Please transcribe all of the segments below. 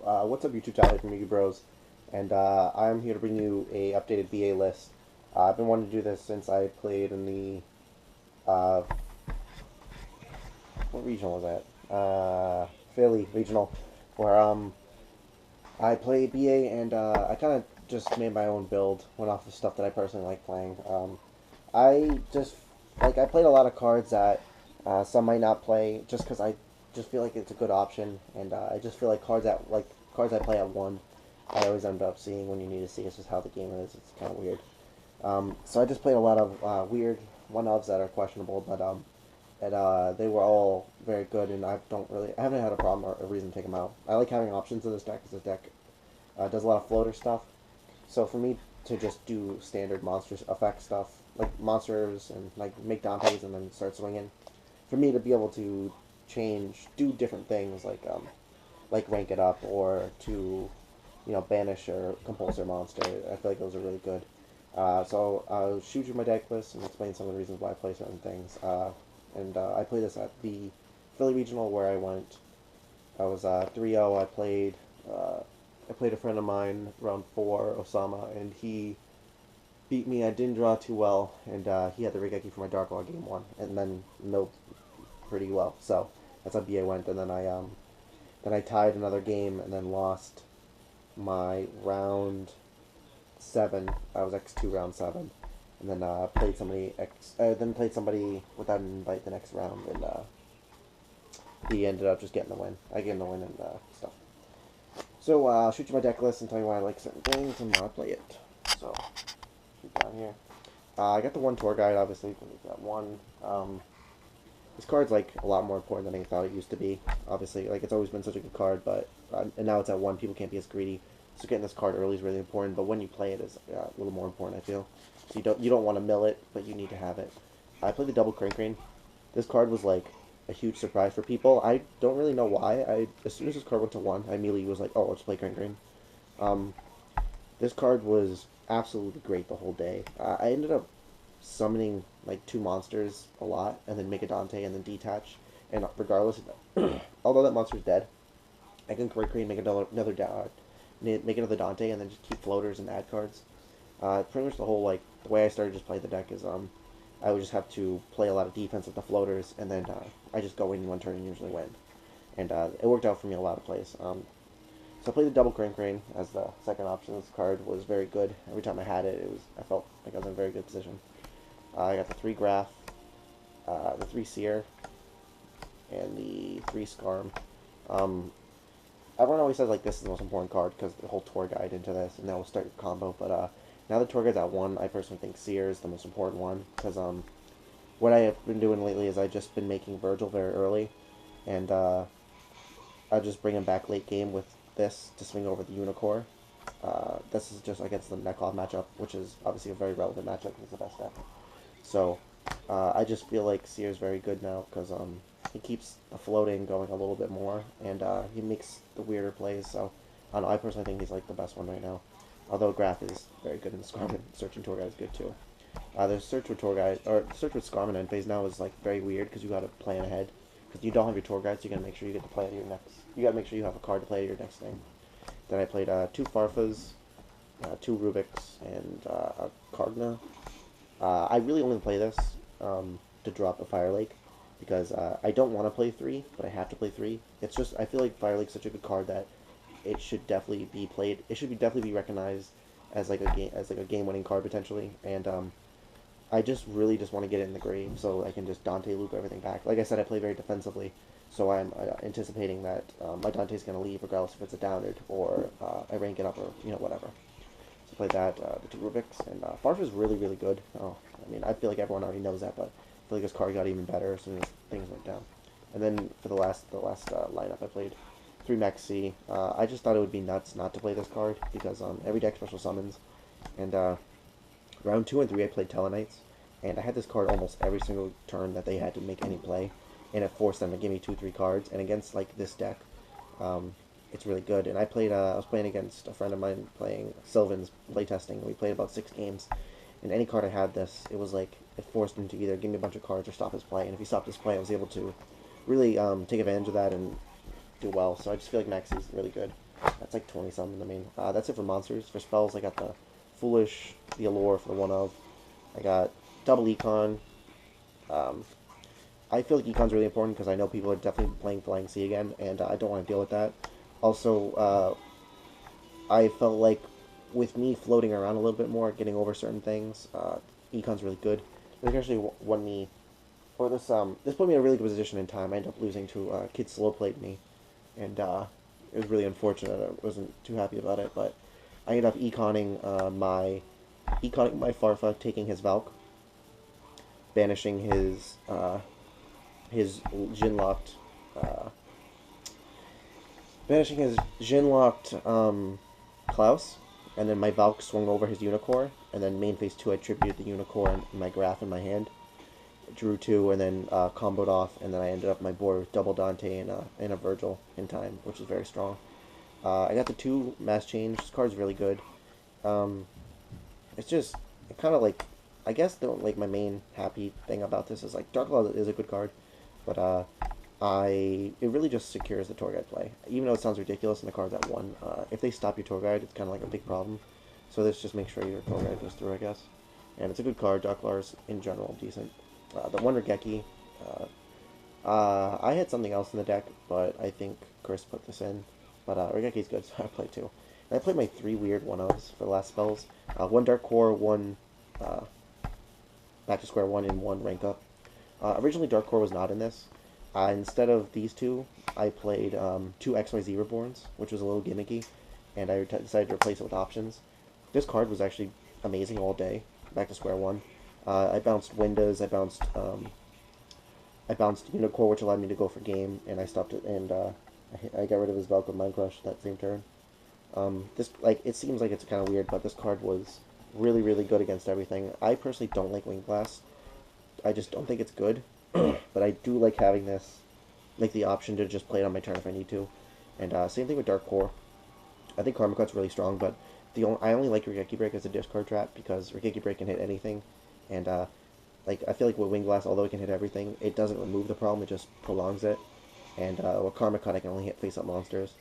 What's up, YouTube? Tyler from Yugi Bros, and I'm here to bring you a updated BA list. I've been wanting to do this since I played in the what regional was that? Philly regional, where I played BA and I kind of just made my own build, went off of stuff that I personally like playing. I just I played a lot of cards that some might not play just because I just feel like it's a good option, and I just feel like cards I play at one, I always end up seeing when you need to see. It's just how the game is. It's kind of weird. So I just played a lot of weird one-ofs that are questionable, but they were all very good, and I haven't had a problem or a reason to take them out. I like having options in this deck because this deck does a lot of floater stuff. So for me to just do standard monsters effect stuff, like monsters and like make Dante's and then start swinging, for me to be able to do different things like rank it up or to banish or compulsor monster. I feel like those are really good. So I'll shoot you my deck list and explain some of the reasons why I play certain things. I played this at the Philly Regional where I went. I was 3-0. I played a friend of mine round 4, Osama, and he beat me. I didn't draw too well, and he had the Regeki for my Dark Law game 1, and then milled pretty well. So that's how BA went, and then I tied another game and then lost my round 7. I was X2 round 7, and then played somebody without an invite the next round, and he ended up just getting the win. I gave him the win and stuff. So I'll shoot you my deck list and tell you why I like certain things and why I play it. So shoot down here. I got the one tour guide, obviously. Got one. This card's like a lot more important than I thought it used to be. Obviously, like it's always been such a good card, but and now it's at 1. People can't be as greedy. So getting this card early is really important. But when you play it is a little more important, I feel. So you don't want to mill it, but you need to have it. I played the double Crane. This card was like a huge surprise for people. I don't really know why. As soon as this card went to 1, I immediately was like, oh, let's play Crane. This card was absolutely great the whole day. I ended up summoning like 2 monsters a lot, and then make a Dante, and then detach. And regardless, although that monster's dead, I can Crane, make another Dante, and then just keep floaters and add cards. Pretty much the way I started just playing the deck is I would just have to play a lot of defense with the floaters, and then I just go in 1 turn and usually win. And it worked out for me a lot of plays. So I played the double Crane as the second option. This card was very good. Every time I had it, I felt like I was in a very good position. I got the 3 Graph, the 3 Seer, and the 3 Scarm. Everyone always says like this is the most important card because the whole tour guide into this, and that will start your combo. But now the tour guide's at 1, I personally think Seer is the most important one because what I have been doing lately is I've just been making Virgil very early, and I'll just bring him back late game with this to swing over the Unicorn. This is just against the Neckcloth matchup, which is obviously a very relevant matchup because it's the best deck. So I just feel like Seer is very good now because he keeps the floating going a little bit more, and he makes the weirder plays. So I don't know. I personally think he's like the best one right now. Although Graph is very good in Scarman, Search and Tour Guide is good too. The Search with Tour Guide or Search with Scarman end phase now is like very weird because you got to plan ahead because you don't have your tour guide, so you got to make sure you get to play at your next. You got to make sure you have a card to play at your next thing. Then I played 2 Farfas, 2 Rubiks, and a Cardna. I really only play this to drop a Fire Lake because I don't want to play 3, but I have to play 3. It's just I feel like Fire Lake's such a good card that it should definitely be played. It should definitely be recognized as like a game-winning card potentially. And I just really just want to get it in the grave so I can just Dante loop everything back. Like I said, I play very defensively, so I'm anticipating that my Dante's going to leave regardless if it's a downed or I rank it up or whatever. So play that, the 2 Rubiks, and Farf is really, really good. Oh, I mean, I feel like everyone already knows that, but I feel like this card got even better as soon as things went down. And then for the last lineup, I played 3 Maxi. I just thought it would be nuts not to play this card because every deck special summons. And round 2 and 3, I played Telenites, and I had this card almost every single turn that they had to make any play, and it forced them to give me 2-3 cards. And against like this deck, it's really good. And I was playing against a friend of mine playing Sylvan's playtesting. We played about 6 games, and any card I had it was like it forced him to either give me a bunch of cards or stop his play. And if he stopped his play, I was able to really take advantage of that and do well. So I just feel like Maxi is really good. That's like 20 something in the main. That's it for monsters. For spells, I got the Foolish, the Allure for the one of. I got double Econ. Um, I feel like Econ's really important because I know people are definitely playing Flying Sea again, and I don't want to deal with that. Also, I felt like with me floating around a little bit more, getting over certain things, Econ's really good. This actually won me, or this put me in a really good position in time. I ended up losing to Kid Slow played me, and it was really unfortunate. I wasn't too happy about it, but I ended up econing my Farfa, taking his Valk, banishing his Jin locked, uh, banishing his Jin locked Klaus, and then my Valk swung over his Unicorn, and then main phase 2 I tributed the Unicorn and my Graph in my hand, drew 2, and then comboed off, and then I ended up my board with double Dante and a Virgil in time, which is very strong. I got the 2 Mass Change. This card's really good. Um, it's just it kind of like I guess the like my main happy thing about this is like Dark Law is a good card, but it really just secures the tour guide play. Even though it sounds ridiculous in the card that won, if they stop your tour guide, it's kind of like a big problem. So this just makes sure your tour guide goes through, I guess. And it's a good card. Dark Law is in general decent. The Wonder Geki. I had something else in the deck, but I think Chris put this in. But Regeki's good, so I played 2. And I played my 3 weird 1-ofs for the last spells. 1 Dark Core, 1 uh, Back to Square 1, and 1 Rank Up. Originally Dark Core was not in this. Instead of these 2, I played 2 XYZ Reborns, which was a little gimmicky, and I decided to replace it with options. This card was actually amazing all day. Back to Square 1. I bounced Windows, I bounced Unicorn, which allowed me to go for game, and I stopped it, and I got rid of his Valk with Mind Crush that same turn. This like it seems like it's kind of weird, but this card was really really good against everything. I personally don't like Wing Blast. I just don't think it's good, but I do like having this, like the option to just play it on my turn if I need to. And same thing with Dark Core. I think Karma Cut's really strong, but I only like Regeki Break as a discard trap because Regeki Break can hit anything, and like I feel like with Wing Blast, although it can hit everything, it doesn't remove the problem; it just prolongs it. And with Karma Cut, I can only hit face-up monsters.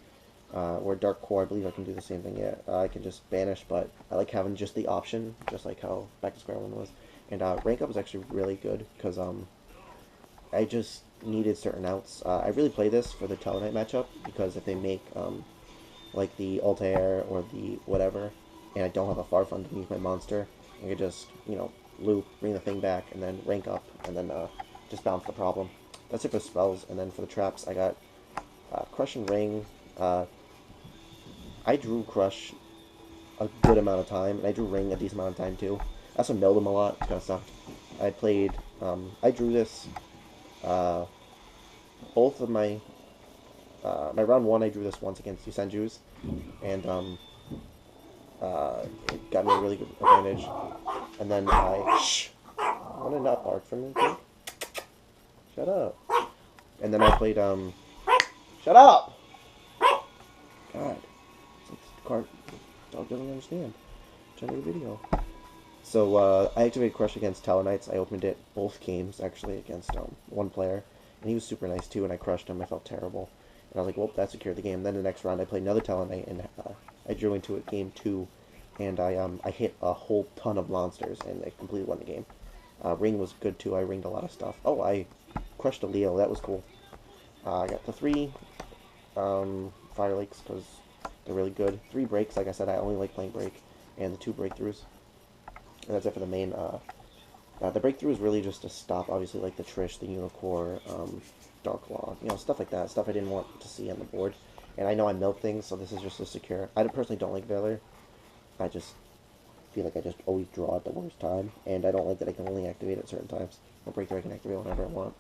Where Dark Core, I believe I can do the same thing. Yeah, I can just banish, but I like having just the option, just like how Back to Square One was. And Rank Up is actually really good because I just needed certain outs. I really play this for the Tellarknight matchup because if they make like the Altair or the whatever, and I don't have a Farf underneath my monster, I could just loop, bring the thing back, and then rank up, and then just bounce the problem. That's it for spells, and then for the traps, I got Crush and Ring. I drew Crush a good amount of time, and I drew Ring a decent amount of time too. I also milled him a lot. It kind of sucked. I played. I drew this. Both of my my round 1, I drew this once against Yusenju's, and it got me a really good advantage. And then I want to not bark from me, kid? Shut up. And then I played shut up. God, card dog doesn't understand. I'm trying to do a video. So I activated Crush against Talonites. I opened it both games actually against one player, and he was super nice too. And I crushed him. I felt terrible, and I was like, "Well, that secured the game." Then the next round, I played another Talonite, and I drew into it game 2, and I hit a whole ton of monsters, and I completely won the game. Ring was good too. I ringed a lot of stuff. Oh, I crushed a Leo. That was cool. I got the 3 Fire Lakes because they're really good. 3 breaks. Like I said, I only like playing break, and the 2 breakthroughs. And that's it for the main. The breakthrough is really just to stop, obviously, like the Trish, the Unicorn, Dark Law, stuff like that. Stuff I didn't want to see on the board. And I know I milled things, so this is just to secure. I personally don't like Valor. I just feel like I just always draw at the worst time, and I don't like that I can only activate at certain times. Or breakthrough I can activate whenever I want.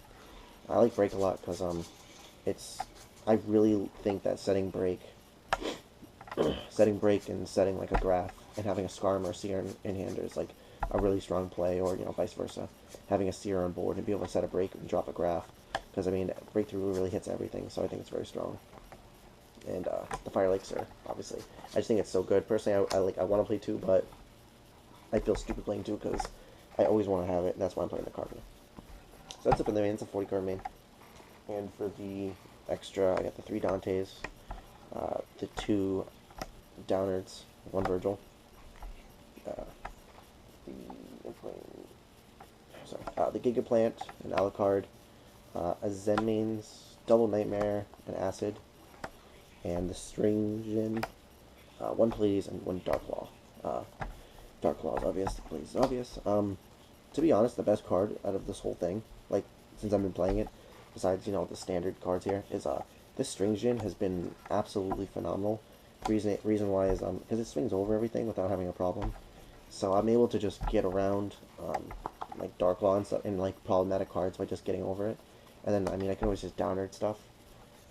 I like break a lot because I really think that setting break and setting like a graph and having a Scar or Seer in hand is like a really strong play, or vice versa. Having a Seer on board and be able to set a break and drop a graph, because I mean breakthrough really hits everything, so I think it's very strong. And the Fire Lakes are obviously. I just think it's so good. Personally, I want to play 2, but I feel stupid playing 2 because I always want to have it, and that's why I'm playing the card. So that's it for the main. It's a 40 card main. And for the extra, I got the 3 Dantes. the two Downards, one Virgil, uh, the Gigaplant, an Alucard, a Zenmain's Double Nightmare, an Acid, and the Stringin, one Please, and one Darklaw. Darklaw is obvious, the Please is obvious. To be honest, the best card out of this whole thing, like, since I've been playing it, besides, the standard cards here, is, this Stringin has been absolutely phenomenal. Reason why is, because it swings over everything without having a problem. So I'm able to just get around, like, Darklaw and stuff, and, like, problematic cards by just getting over it. And then, I mean, I can always just downard stuff.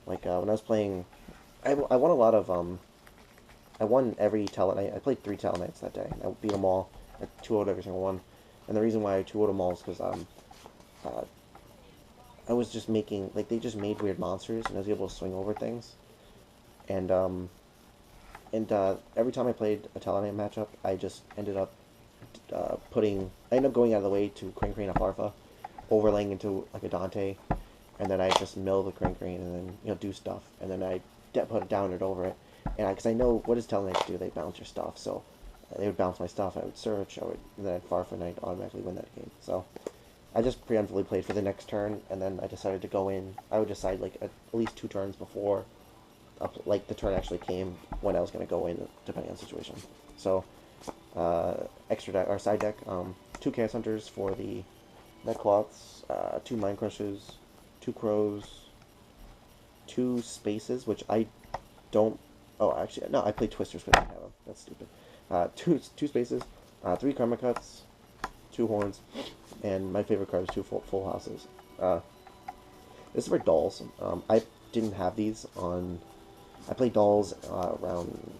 Like, when I was playing, I won a lot of, I won every Telenight. I played 3 Telenights that day. I beat them all. I 2-0'd every single one. And the reason why I 2-0'd them all is because, I was just making, like, they just made weird monsters, and I was able to swing over things. And, every time I played a Telenight matchup, I just ended up I ended up going out of the way to Crane a Farfa, overlaying into like a Dante, and then I just mill the Crane and then do stuff, and then I put a Downard over it, and because I know what does Telenight do? They bounce your stuff, so they would bounce my stuff. I would search, and then I'd Farfa, and I'd automatically win that game. So I just preemptively played for the next turn, and then I decided to go in. I would decide like at least 2 turns before, like the turn actually came when I was going to go in, depending on the situation. So extra deck or side deck, 2 Chaos Hunters for the Netcloths, 2 Mind Crushes, 2 Crows, 2 Spaces, which I don't. Oh, actually, no, I played Twisters because I didn't have them. That's stupid. Two Spaces, 3 Karma Cuts, 2 Horns, and my favorite card is 2 full Houses. This is for Dolls. I didn't have these on. I played Dolls around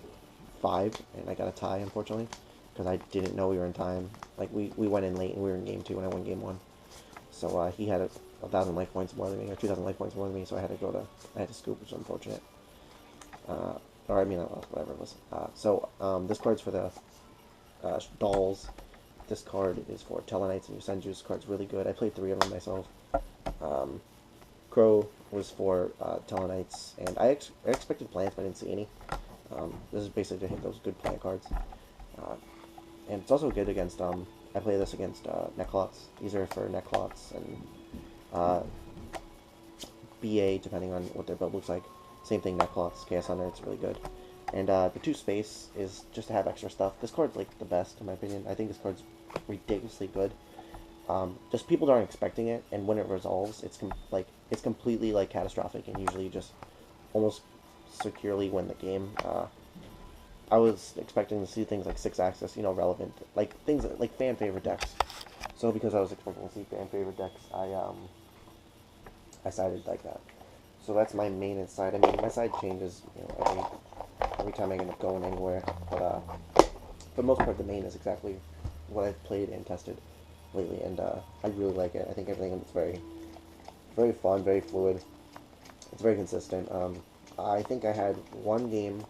5, and I got a tie, unfortunately, because I didn't know we were in time. Like, we went in late, and we were in game 2, and I won game 1. So, he had 1,000 life points more than me, or 2,000 life points more than me, so I had to scoop, which is unfortunate. Or, I mean, whatever it was. This card's for the Dolls. This card is for Telenights and Yusenju. This card's really good. I played 3 of them myself. Crow was for Telenights, and I expected plants, but I didn't see any. This is basically to hit those good plant cards. And it's also good against, I play this against Netcloths. These are for Netcloths and BA, depending on what their build looks like. Same thing, Netcloths, Chaos Hunter, it's really good. And the 2 space is just to have extra stuff. This card's like the best, in my opinion. I think this card's ridiculously good. Just people aren't expecting it, and when it resolves, it's completely like catastrophic, and usually just almost securely win the game. I was expecting to see things like 6-axis, relevant, like things like fan favorite decks. So because I was expecting to see fan favorite decks, I sided like that. So that's my main side. I mean, my side changes, every time I end up going anywhere. But for the most part, the main is exactly what I've played and tested lately, and I really like it. I think everything is very, very fun, very fluid. It's very consistent. I think I had one game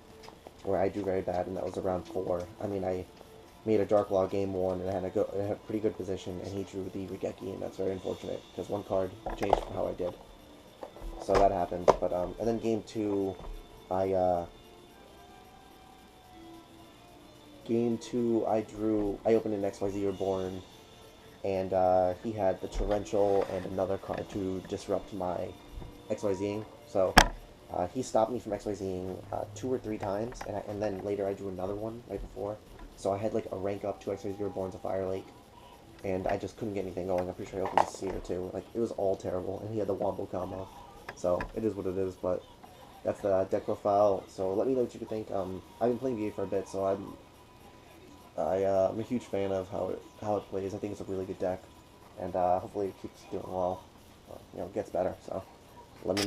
where I drew very bad, and that was around 4. I mean, I made a Darklaw game 1, and I had a pretty good position, and he drew the Regeki, and that's very unfortunate, because one card changed for how I did. So that happened, but, and then game 2, I opened an XYZ Reborn, and he had the Torrential and another card to disrupt my XYZing, so he stopped me from XYZing 2 or 3 times, and then later I drew another one right before, so I had like a rank up 2 XYZ Reborns, a Fire Lake, and I just couldn't get anything going. I'm pretty sure I opened a Seer too. Like, it was all terrible, and he had the Wombo combo, so it is what it is, but that's the deck profile. So let me know what you think. I've been playing VA for a bit, so I'm a huge fan of how it plays. I think it's a really good deck, and hopefully it keeps doing well. Gets better. So let me know.